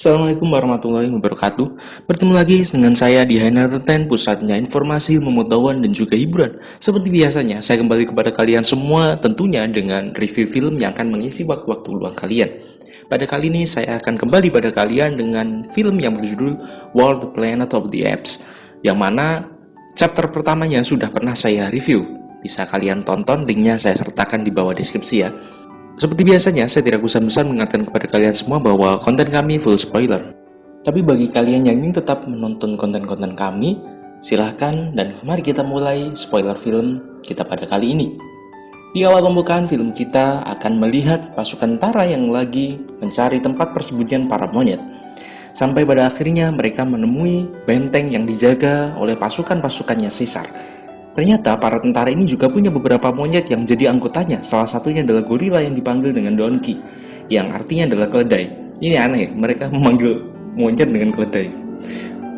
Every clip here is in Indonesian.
Assalamualaikum warahmatullahi wabarakatuh. Bertemu lagi dengan saya di Entertain, pusatnya informasi, pengetahuan, dan juga hiburan. Seperti biasanya, saya kembali kepada kalian semua tentunya dengan review film yang akan mengisi waktu-waktu luang kalian. Pada kali ini saya akan kembali pada kalian dengan film yang berjudul World Planet of the Apes, yang mana chapter pertamanya sudah pernah saya review. Bisa kalian tonton, linknya saya sertakan di bawah deskripsi ya. Seperti biasanya, saya tidak bosan-bosan mengingatkan kepada kalian semua bahwa konten kami full spoiler. Tapi bagi kalian yang ingin tetap menonton konten-konten kami, silahkan dan mari kita mulai spoiler film kita pada kali ini. Di awal pembukaan film kita akan melihat pasukan tentara yang lagi mencari tempat persembunyian para monyet. Sampai pada akhirnya mereka menemui benteng yang dijaga oleh pasukan-pasukannya Caesar. Ternyata para tentara ini juga punya beberapa monyet yang jadi anggotanya. Salah satunya adalah gorila yang dipanggil dengan donkey, yang artinya adalah keledai. Ini aneh, mereka memanggil monyet dengan keledai.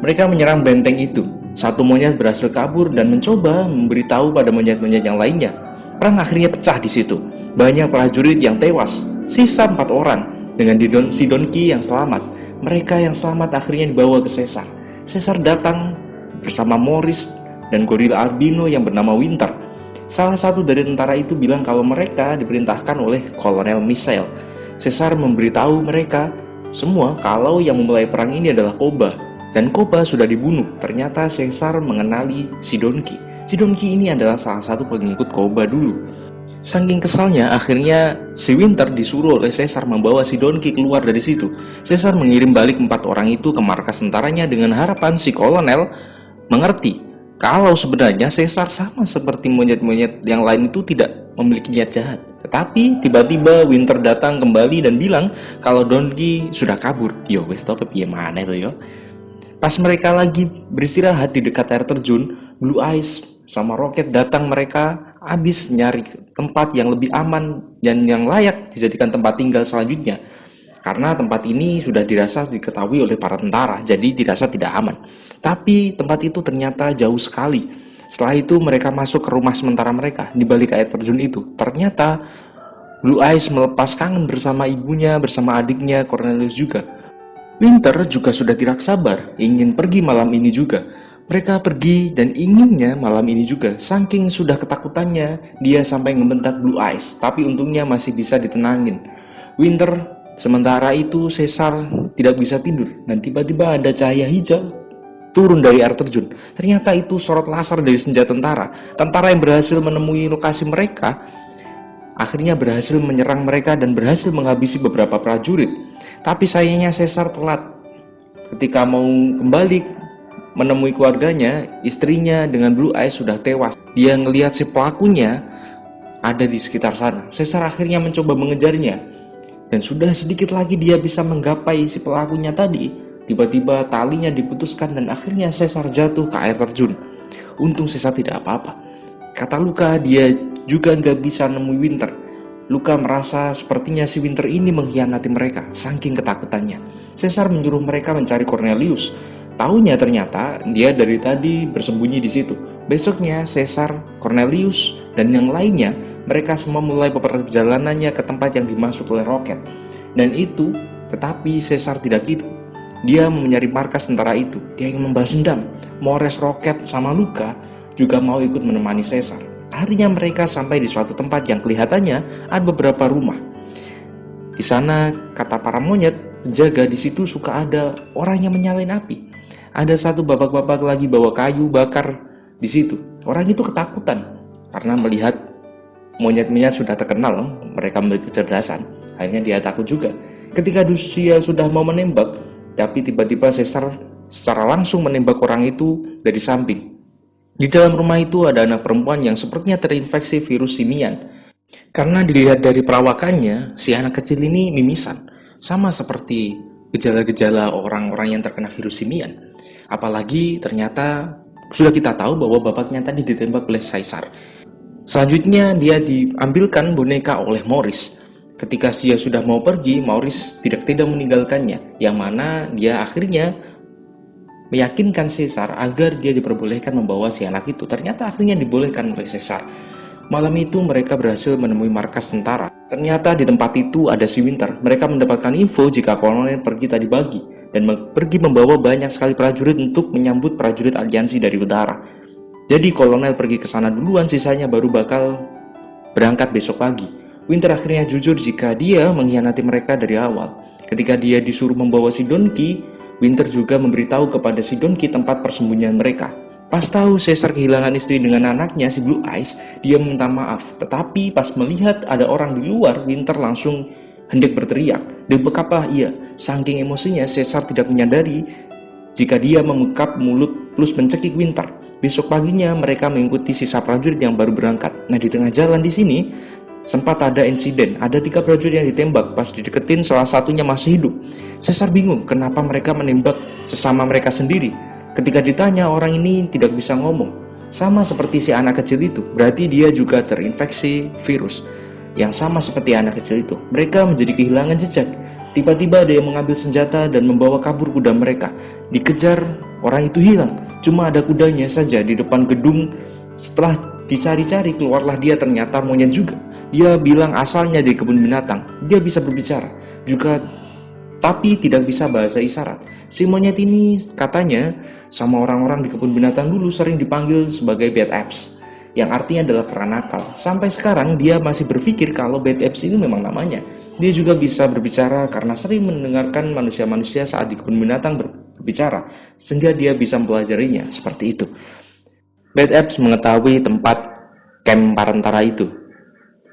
Mereka menyerang benteng itu. Satu monyet berhasil kabur dan mencoba memberitahu pada monyet-monyet yang lainnya. Perang akhirnya pecah di situ. Banyak prajurit yang tewas, sisa 4 orang dengan si donkey yang selamat. Mereka yang selamat akhirnya dibawa ke Caesar. Caesar datang bersama Morris dan gorila albino yang bernama Winter. Salah satu dari tentara itu bilang kalau mereka diperintahkan oleh Kolonel Michael. Caesar memberitahu mereka semua kalau yang memulai perang ini adalah Koba, dan Koba sudah dibunuh. Ternyata Caesar mengenali si Donkey. Si Donkey ini adalah salah satu pengikut Koba dulu. Saking kesalnya, akhirnya si Winter disuruh oleh Caesar membawa si Donkey keluar dari situ. Caesar mengirim balik 4 orang itu ke markas tentaranya dengan harapan si Kolonel mengerti kalau sebenarnya Caesar sama seperti monyet-monyet yang lain itu tidak memiliki niat jahat. Tetapi tiba-tiba Winter datang kembali dan bilang kalau Donkey sudah kabur. Yo wes tau piye mana itu yo. Pas mereka lagi beristirahat di dekat air terjun, Blue Eyes sama Rocket datang, mereka habis nyari tempat yang lebih aman dan yang layak dijadikan tempat tinggal selanjutnya. Karena tempat ini sudah dirasa diketahui oleh para tentara, jadi dirasa tidak aman. Tapi tempat itu ternyata jauh sekali. Setelah itu mereka masuk ke rumah sementara mereka di balik air terjun itu. Ternyata Blue Eyes melepas kangen bersama ibunya, bersama adiknya Cornelius juga. Winter juga sudah tidak sabar, ingin pergi malam ini juga. Mereka pergi dan inginnya malam ini juga. Saking sudah ketakutannya, dia sampai ngebentak Blue Eyes. Tapi untungnya masih bisa ditenangin. Sementara itu Caesar tidak bisa tidur dan tiba-tiba ada cahaya hijau turun dari air terjun. Ternyata itu sorot laser dari senjata tentara. Tentara yang berhasil menemui lokasi mereka akhirnya berhasil menyerang mereka dan berhasil menghabisi beberapa prajurit. Tapi sayangnya Caesar telat. Ketika mau kembali menemui keluarganya, istrinya dengan Blue Eyes sudah tewas. Dia ngelihat si pelakunya ada di sekitar sana. Caesar akhirnya mencoba mengejarnya. Dan sudah sedikit lagi dia bisa menggapai si pelakunya tadi. Tiba-tiba talinya diputuskan dan akhirnya Caesar jatuh ke air terjun. Untung Caesar tidak apa-apa. Kata Luka, dia juga nggak bisa nemui Winter. Luka merasa sepertinya si Winter ini mengkhianati mereka, saking ketakutannya. Caesar menyuruh mereka mencari Cornelius. Taunya ternyata dia dari tadi bersembunyi di situ. Besoknya Caesar, Cornelius, dan yang lainnya, mereka semua mulai perjalanannya ke tempat yang dimaksud oleh Rocket. Dan itu, tetapi Caesar tidak gitu. Dia mau mencari markas tentara itu. Dia ingin membalas dendam. Morris, Rocket, sama Luka juga mau ikut menemani Caesar. Akhirnya mereka sampai di suatu tempat yang kelihatannya ada beberapa rumah. Di sana, kata para monyet, penjaga di situ suka ada orang yang menyalain api. Ada satu bapak-bapak lagi bawa kayu bakar di situ. Orang itu ketakutan karena melihat monyet-monyet sudah terkenal, mereka memiliki kecerdasan. Akhirnya dia takut juga. Ketika dia sudah mau menembak, tapi tiba-tiba Caesar secara langsung menembak orang itu dari samping. Di dalam rumah itu ada anak perempuan yang sepertinya terinfeksi virus simian. Karena dilihat dari perawakannya, si anak kecil ini mimisan, sama seperti gejala-gejala orang-orang yang terkena virus simian. Apalagi ternyata sudah kita tahu bahwa bapaknya tadi ditembak oleh Caesar. Selanjutnya dia diambilkan boneka oleh Morris. Ketika dia sudah mau pergi, Morris tidak meninggalkannya, yang mana dia akhirnya meyakinkan Caesar agar dia diperbolehkan membawa si anak itu. Ternyata akhirnya dibolehkan oleh Caesar. Malam itu mereka berhasil menemui markas tentara. Ternyata di tempat itu ada si Winter. Mereka mendapatkan info jika kolonel pergi tadi pagi. dan pergi membawa banyak sekali prajurit untuk menyambut prajurit aliansi dari utara. Jadi kolonel pergi ke sana duluan, sisanya baru bakal berangkat besok pagi. Winter akhirnya jujur jika dia mengkhianati mereka dari awal. Ketika dia disuruh membawa si Donkey, Winter juga memberitahu kepada si Donkey tempat persembunyian mereka. Pas tahu Caesar kehilangan istri dengan anaknya si Blue Eyes, dia meminta maaf. Tetapi pas melihat ada orang di luar, Winter langsung hendak berteriak. Dibekaplah ia. Saking emosinya, Caesar tidak menyadari jika dia memekap mulut plus mencekik Winter. Besok paginya mereka mengikuti sisa prajurit yang baru berangkat. Nah, di tengah jalan di sini sempat ada insiden. Ada 3 prajurit yang ditembak. Pas dideketin, salah satunya masih hidup. Caesar bingung kenapa mereka menembak sesama mereka sendiri. Ketika ditanya, orang ini tidak bisa ngomong. Sama seperti si anak kecil itu. Berarti dia juga terinfeksi virus yang sama seperti anak kecil itu. Mereka menjadi kehilangan jejak. Tiba-tiba ada yang mengambil senjata dan membawa kabur kuda mereka. Dikejar, orang itu hilang. Cuma ada kudanya saja di depan gedung. Setelah dicari-cari, keluarlah dia, ternyata monyet juga. Dia bilang asalnya dari kebun binatang. Dia bisa berbicara juga, tapi tidak bisa bahasa isyarat. Si monyet ini katanya sama orang-orang di kebun binatang dulu sering dipanggil sebagai bad apps, yang artinya adalah kera nakal. Sampai sekarang dia masih berpikir kalau bad apps ini memang namanya. Dia juga bisa berbicara karena sering mendengarkan manusia-manusia saat di kebun binatang berbicara, sehingga dia bisa mempelajarinya seperti itu. Bad apps mengetahui tempat camp para tentara itu,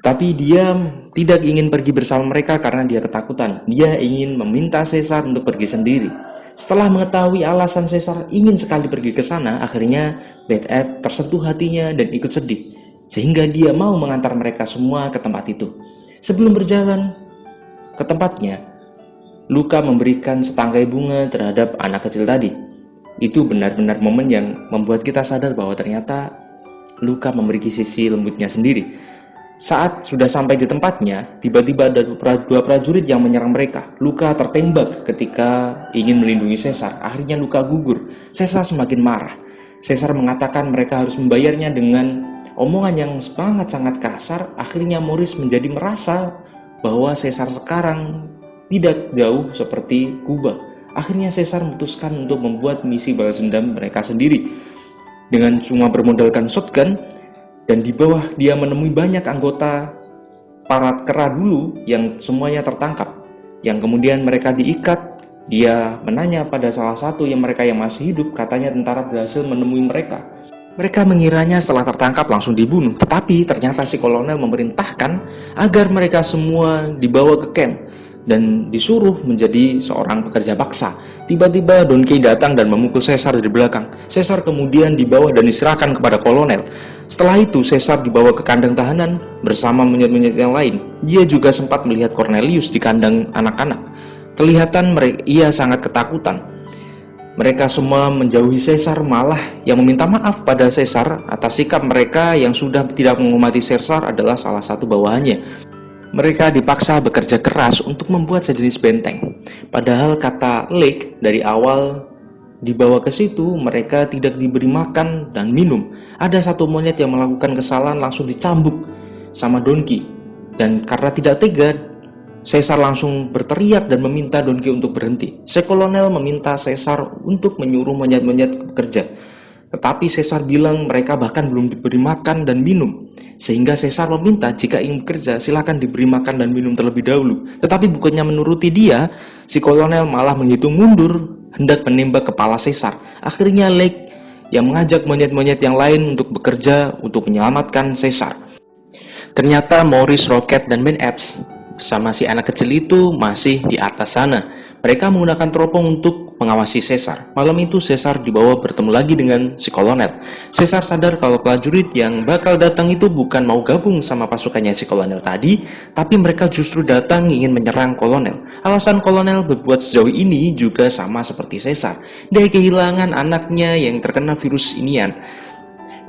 tapi dia tidak ingin pergi bersama mereka karena dia ketakutan. Dia ingin meminta Caesar untuk pergi sendiri. Setelah mengetahui alasan Caesar ingin sekali pergi ke sana, akhirnya Bad App tersentuh hatinya dan ikut sedih, sehingga dia mau mengantar mereka semua ke tempat itu. Sebelum berjalan ke tempatnya, Luka memberikan setangkai bunga terhadap anak kecil tadi. Itu benar-benar momen yang membuat kita sadar bahwa ternyata Luka memiliki sisi lembutnya sendiri. Saat sudah sampai di tempatnya, tiba-tiba ada 2 prajurit yang menyerang mereka. Luka tertembak ketika ingin melindungi Caesar. Akhirnya Luka gugur. Caesar semakin marah. Caesar mengatakan mereka harus membayarnya dengan omongan yang sangat-sangat kasar. Akhirnya Maurice menjadi merasa bahwa Caesar sekarang tidak jauh seperti Kuba. Akhirnya Caesar memutuskan untuk membuat misi balas dendam mereka sendiri. Dengan cuma bermodalkan shotgun, dan di bawah dia menemui banyak anggota para kera dulu yang semuanya tertangkap, yang kemudian mereka diikat. Dia menanya pada salah satu yang mereka yang masih hidup, katanya tentara berhasil menemui mereka. Mereka mengiranya setelah tertangkap langsung dibunuh, tetapi ternyata si kolonel memerintahkan agar mereka semua dibawa ke camp dan disuruh menjadi seorang pekerja paksa. Tiba-tiba Donkey datang dan memukul Caesar dari belakang. Caesar kemudian dibawa dan diserahkan kepada kolonel. Setelah itu Caesar dibawa ke kandang tahanan bersama monyet-monyet yang lain. Dia juga sempat melihat Cornelius di kandang anak-anak. Kelihatan ia sangat ketakutan. Mereka semua menjauhi Caesar, malah yang meminta maaf pada Caesar atas sikap mereka yang sudah tidak menghormati Caesar adalah salah satu bawahannya. Mereka dipaksa bekerja keras untuk membuat sejenis benteng. Padahal kata Lake dari awal dibawa ke situ, mereka tidak diberi makan dan minum. Ada satu monyet yang melakukan kesalahan langsung dicambuk sama Donkey. Dan karena tidak tega, Caesar langsung berteriak dan meminta Donkey untuk berhenti. Si kolonel meminta Caesar untuk menyuruh monyet-monyet bekerja. Tetapi Caesar bilang mereka bahkan belum diberi makan dan minum. Sehingga Caesar meminta jika ingin bekerja silakan diberi makan dan minum terlebih dahulu. Tetapi bukannya menuruti dia, si kolonel malah menghitung mundur hendak menembak kepala Caesar. Akhirnya Lake yang mengajak monyet-monyet yang lain untuk bekerja untuk menyelamatkan Caesar. Ternyata Maurice, Rocket, dan Ben Epps bersama si anak kecil itu masih di atas sana. Mereka menggunakan teropong untuk mengawasi Caesar. Malam itu Caesar dibawa bertemu lagi dengan si kolonel. Caesar sadar kalau prajurit yang bakal datang itu bukan mau gabung sama pasukannya si kolonel tadi, tapi mereka justru datang ingin menyerang kolonel. Alasan kolonel berbuat sejauh ini juga sama seperti Caesar. Dia kehilangan anaknya yang terkena virus inian.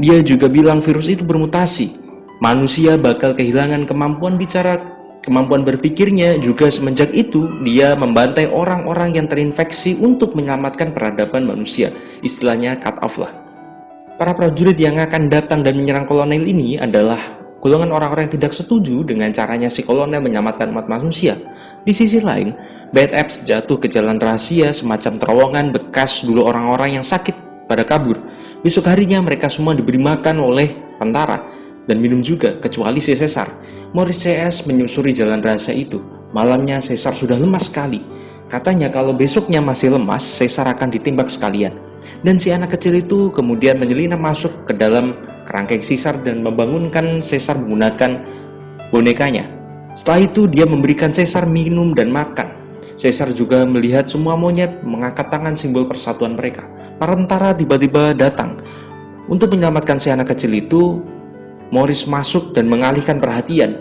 Dia juga bilang virus itu bermutasi. Manusia bakal kehilangan kemampuan bicara, kemampuan berpikirnya. Juga semenjak itu dia membantai orang-orang yang terinfeksi untuk menyelamatkan peradaban manusia. Istilahnya cut off lah. Para prajurit yang akan datang dan menyerang kolonel ini adalah golongan orang-orang yang tidak setuju dengan caranya si kolonel menyelamatkan umat manusia. Di sisi lain, Bad Apps jatuh ke jalan rahasia semacam terowongan bekas dulu orang-orang yang sakit pada kabur. Besok harinya mereka semua diberi makan oleh tentara dan minum juga kecuali si Caesar. Morris CS menyusuri jalan rahasia itu. Malamnya Caesar sudah lemas sekali. Katanya kalau besoknya masih lemas, Caesar akan ditembak sekalian. Dan si anak kecil itu kemudian menyelinap masuk ke dalam kerangkeng Caesar dan membangunkan Caesar menggunakan bonekanya. Setelah itu dia memberikan Caesar minum dan makan. Caesar juga melihat semua monyet mengangkat tangan simbol persatuan mereka. Para tentara tiba-tiba datang. Untuk menyelamatkan si anak kecil itu, Morris masuk dan mengalihkan perhatian.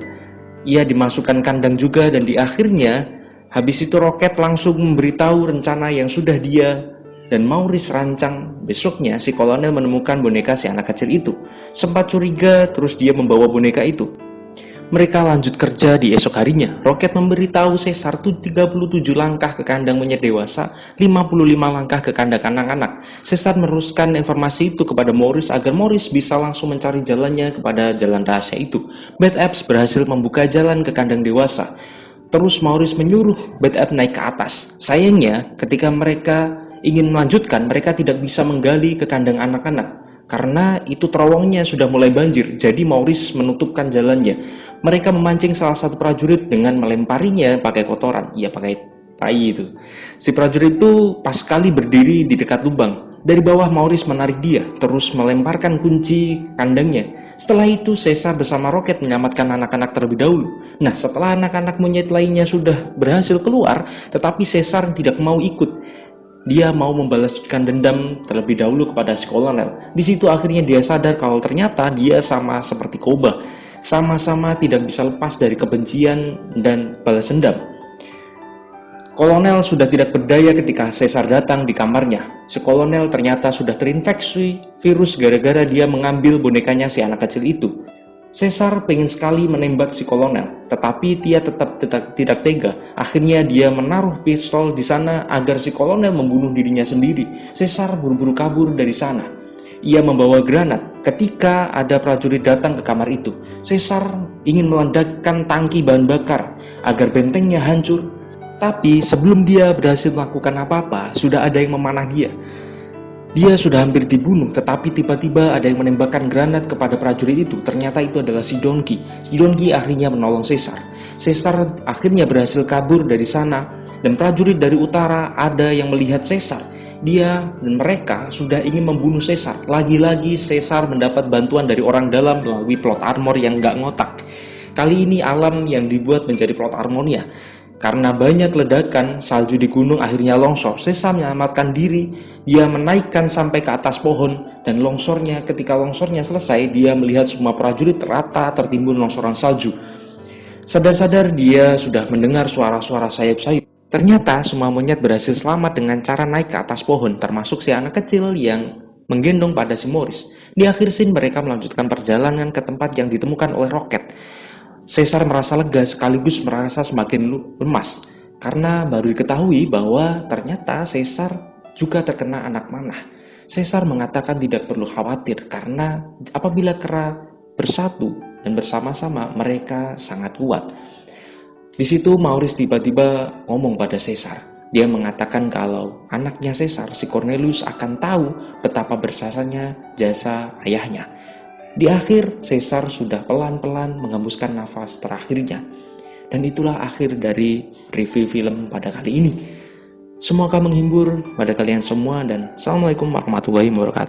Ia dimasukkan kandang juga dan di akhirnya, habis itu Rocket langsung memberitahu rencana yang sudah dia dan Morris rancang. Besoknya si kolonel menemukan boneka si anak kecil itu. Sempat curiga, terus dia membawa boneka itu. Mereka lanjut kerja di esok harinya. Rocket memberitahu Caesar 37 langkah ke kandang monyet dewasa, 55 langkah ke kandang anak-anak. Caesar meneruskan informasi itu kepada Morris agar Morris bisa langsung mencari jalannya kepada jalan rahasia itu. Bad Apps berhasil membuka jalan ke kandang dewasa. Terus Morris menyuruh Bad Apps naik ke atas. Sayangnya, ketika mereka ingin melanjutkan, mereka tidak bisa menggali ke kandang anak-anak. Karena itu terowongnya sudah mulai banjir, jadi Morris menutupkan jalannya. Mereka memancing salah satu prajurit dengan melemparinya pakai kotoran, ya pakai tai itu. Si prajurit itu pas sekali berdiri di dekat lubang. Dari bawah Morris menarik dia, terus melemparkan kunci kandangnya. Setelah itu Caesar bersama Rocket menyelamatkan anak-anak terlebih dahulu. Nah, setelah anak-anak monyet lainnya sudah berhasil keluar, tetapi Caesar tidak mau ikut. Dia mau membalaskan dendam terlebih dahulu kepada si kolonel. Di situ akhirnya dia sadar kalau ternyata dia sama seperti Koba, sama-sama tidak bisa lepas dari kebencian dan balas dendam. Kolonel sudah tidak berdaya ketika Caesar datang di kamarnya. Si kolonel ternyata sudah terinfeksi virus gara-gara dia mengambil bonekanya si anak kecil itu. Caesar pengen sekali menembak si kolonel, tetapi dia tetap tidak tega. Akhirnya dia menaruh pistol di sana agar si kolonel membunuh dirinya sendiri. Caesar buru-buru kabur dari sana. Ia membawa granat. Ketika ada prajurit datang ke kamar itu, Caesar ingin meledakkan tangki bahan bakar agar bentengnya hancur. Tapi sebelum dia berhasil melakukan apa-apa, sudah ada yang memanah dia. Dia sudah hampir dibunuh, tetapi tiba-tiba ada yang menembakkan granat kepada prajurit itu. Ternyata itu adalah si Donkey. Si Donkey akhirnya menolong Caesar. Caesar akhirnya berhasil kabur dari sana, dan prajurit dari utara ada yang melihat Caesar. Dia dan mereka sudah ingin membunuh Caesar. Lagi-lagi Caesar mendapat bantuan dari orang dalam melalui plot armor yang nggak ngotak. Kali ini alam yang dibuat menjadi plot armornya. Karena banyak ledakan, salju di gunung akhirnya longsor. Caesar menyelamatkan diri, dia menaikkan sampai ke atas pohon, dan ketika longsornya selesai, dia melihat semua prajurit rata tertimbun longsoran salju. Sadar-sadar dia sudah mendengar suara-suara sayap-sayap. Ternyata semua monyet berhasil selamat dengan cara naik ke atas pohon, termasuk si anak kecil yang menggendong pada si Morris. Di akhir scene mereka melanjutkan perjalanan ke tempat yang ditemukan oleh Rocket. Caesar merasa lega sekaligus merasa semakin lemas karena baru diketahui bahwa ternyata Caesar juga terkena anak manah. Caesar mengatakan tidak perlu khawatir karena apabila kera bersatu dan bersama-sama mereka sangat kuat. Di situ Morris tiba-tiba ngomong pada Caesar. Dia mengatakan kalau anaknya Caesar, si Cornelius, akan tahu betapa bersaranya jasa ayahnya. Di akhir, Caesar sudah pelan-pelan menghembuskan nafas terakhirnya. Dan itulah akhir dari review film pada kali ini. Semoga menghibur pada kalian semua dan Assalamualaikum warahmatullahi wabarakatuh.